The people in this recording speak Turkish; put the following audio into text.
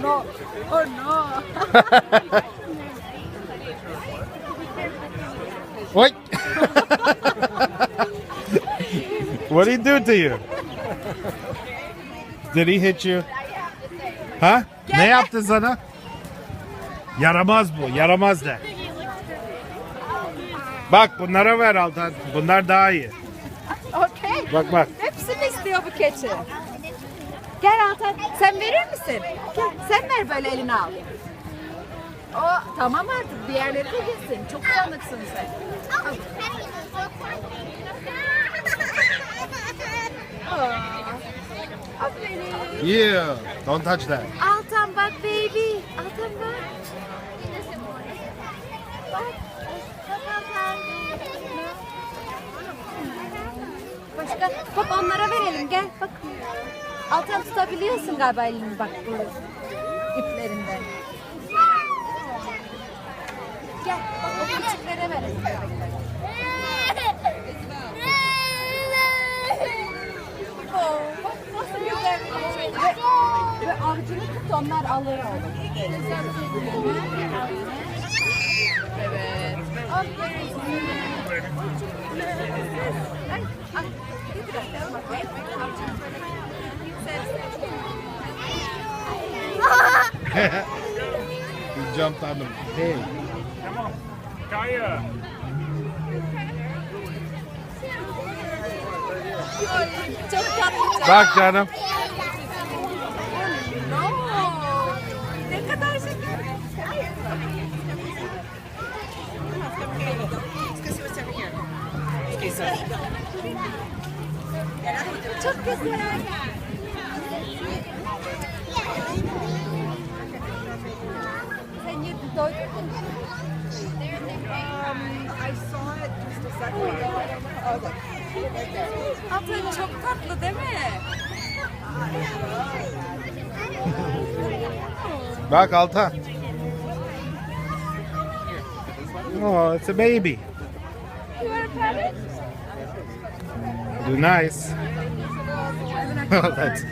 no. Oh no. Oy. What did he do to you? Did he hit you? Ha? Ne yaptı sana? Yaramaz bu. Yaramaz de. Bak bunlara ver Altan. Bunlar daha iyi. Okey. Bak bak. Hepsini istiyor bu keçi. Gel Altan. Sen verir misin? Gel. Sen ver böyle elini al. O tamam artık. Diğerleri de yesin. Çok uyanıksın sen. Al. Aferin. Yeah. Don't touch that. Altan bak baby. Altan bak. Bak. Bak Altan. Başka. Bak onlara verelim gel. Bak. Altan tutabiliyorsun galiba elini bak bu iplerinden. Gel. Bak o küçüklere verelim. Oo, bak nasıl güzel. Ve avcunu tut onlar alır oğlum. Evet. Aferin. Ay, ay. Getir bakalım, bakayım. Avcunu böyle sev. He jumped on the pig. Kaya. Çok tatlı. Bak canım. Oo, ne kadar şeker. Çok güzel. Sen yedin, doydun mu? I saw it just a second ago. Abla çok tatlı değil mi? Bak Altan. Oh, it's a baby. You want to pet it? Do nice. Oh, that's